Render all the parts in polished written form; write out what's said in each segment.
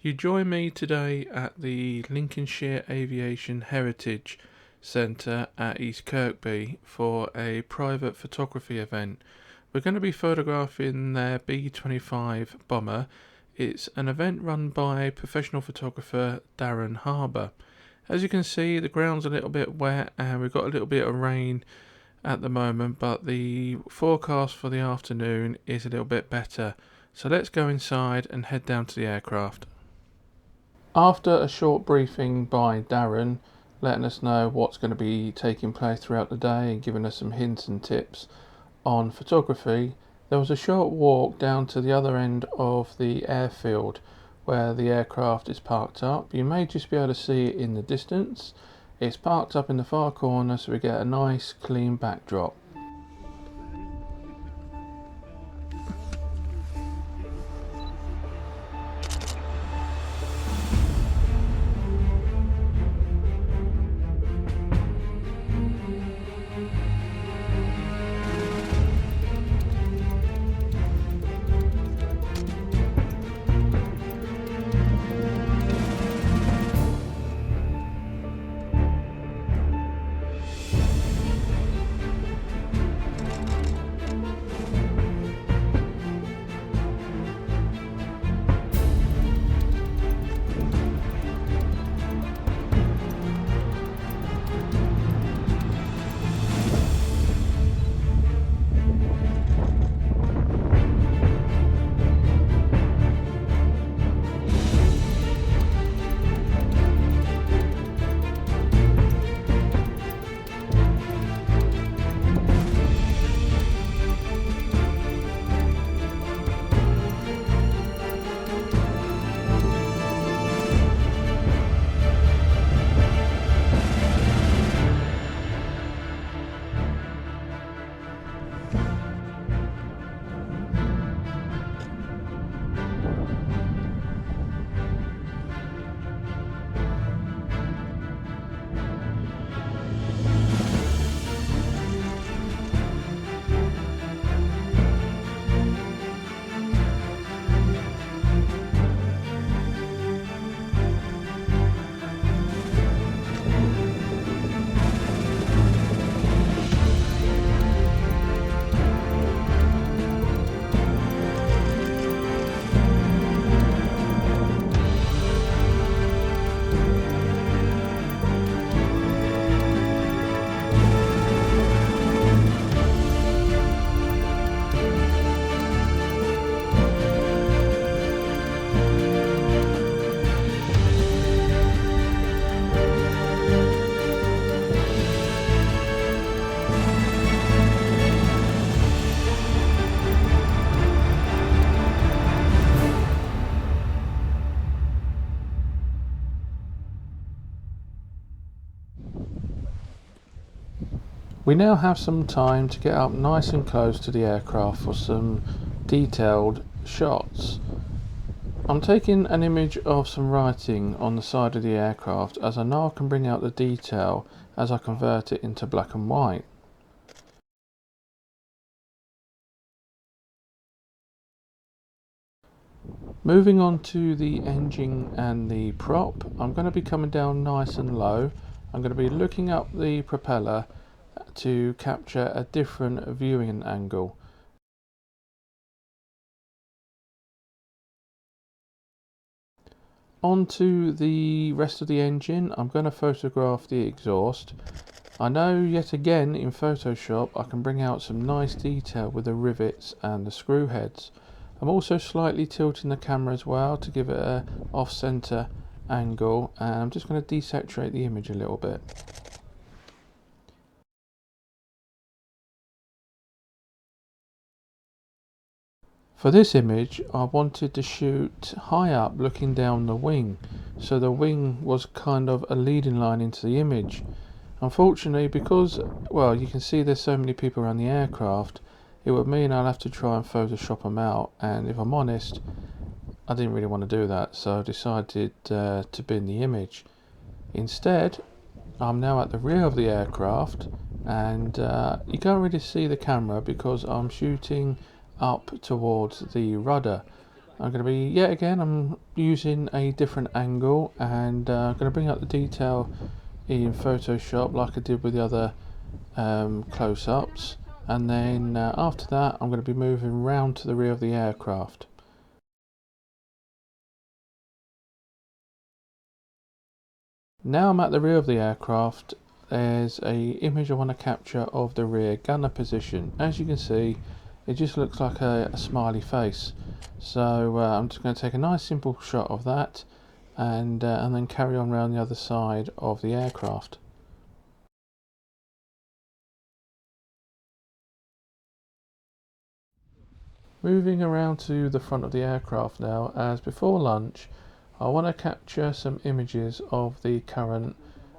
You join me today at the Lincolnshire Aviation Heritage Centre at East Kirkby for a private photography event. We're going to be photographing their B-25 bomber. It's an event run by professional photographer Darren Harbar. As you can see, the ground's a little bit wet and we've got a little bit of rain at the moment, but the forecast for the afternoon is a little bit better. So let's go inside and head down to the aircraft. After a short briefing by Darren, letting us know what's going to be taking place throughout the day and giving us some hints and tips on photography, there was a short walk down to the other end of the airfield where the aircraft is parked up. You may just be able to see it in the distance. It's parked up in the far corner, so we get a nice clean backdrop. We now have some time to get up nice and close to the aircraft for some detailed shots. I'm taking an image of some writing on the side of the aircraft, as I know I can bring out the detail as I convert it into black and white. Moving on to the engine and the prop, I'm going to be coming down nice and low. I'm going to be looking up the propeller to capture a different viewing angle. Onto the rest of the engine, I'm going to photograph the exhaust. I know yet again in Photoshop I can bring out some nice detail with the rivets and the screw heads. I'm also slightly tilting the camera as well to give it a off-center angle, and I'm just going to desaturate the image a little bit. For this image I wanted to shoot high up looking down the wing, so the wing was kind of a leading line into the image. Unfortunately, because, well, you can see there's so many people around the aircraft, it would mean I'll have to try and Photoshop them out, and if I'm honest, I didn't really want to do that, so I decided to bin the image. Instead, I'm now at the rear of the aircraft, and you can't really see the camera because I'm shooting up towards the rudder. I'm going to be, yet again, I'm using a different angle, and I'm going to bring up the detail in Photoshop like I did with the other close-ups, and then after that I'm going to be moving round to the rear of the aircraft. Now I'm at the rear of the aircraft. There's a image I want to capture of the rear gunner position. As you can see, it just looks like a smiley face. So I'm just going to take a nice simple shot of that, and then carry on around the other side of the aircraft. Moving around to the front of the aircraft now, as before lunch I want to capture some images of the current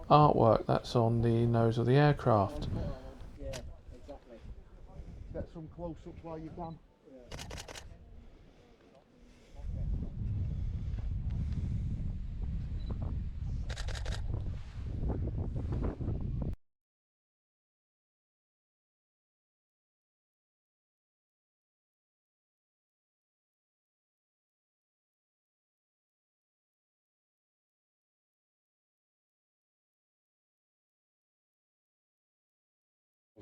artwork that's on the nose of the aircraft. Yeah, exactly. Get some close-ups while you're done.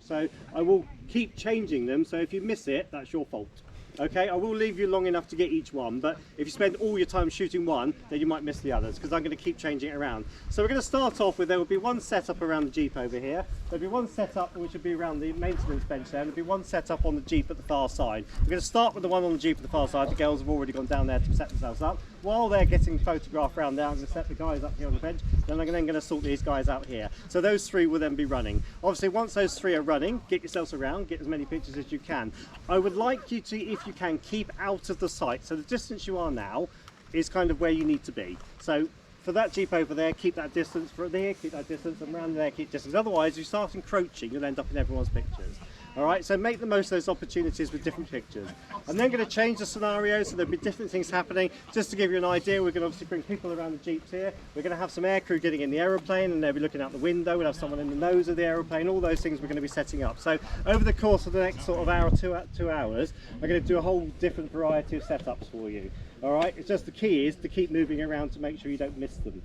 So I will keep changing them, so if you miss it, that's your fault. Okay, I will leave you long enough to get each one, but if you spend all your time shooting one, then you might miss the others, because I'm going to keep changing it around. So we're going to start off with, there will be one setup around the Jeep over here, there'll be one setup which will be around the maintenance bench there, and there'll be one setup on the Jeep at the far side. We're going to start with the one on the Jeep at the far side. The girls have already gone down there to set themselves up. While they're getting photographed around there, I'm going to set the guys up here on the bench, then I'm then going to sort these guys out here. So those three will then be running. Obviously, once those three are running, get yourselves around, get as many pictures as you can. I would like you to, if you can, keep out of the sight. So the distance you are now is kind of where you need to be. So for that Jeep over there, keep that distance. For there, keep that distance, and around there, keep distance. Otherwise, you start encroaching, you'll end up in everyone's pictures. All right, so make the most of those opportunities with different pictures. I'm then going to change the scenario, so there'll be different things happening. Just to give you an idea, we're going to obviously bring people around the Jeeps here. We're going to have some aircrew getting in the aeroplane, and they'll be looking out the window. We'll have someone in the nose of the aeroplane. All those things we're going to be setting up. So over the course of the next sort of hour, 2 hours, we're going to do a whole different variety of setups for you. All right, it's just the key is to keep moving around to make sure you don't miss them.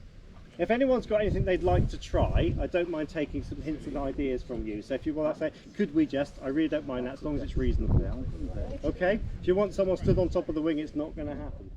If anyone's got anything they'd like to try, I don't mind taking some hints and ideas from you. So if you want to say, could we just, I really don't mind that as long as it's reasonable. Okay? If you want someone stood on top of the wing, it's not going to happen.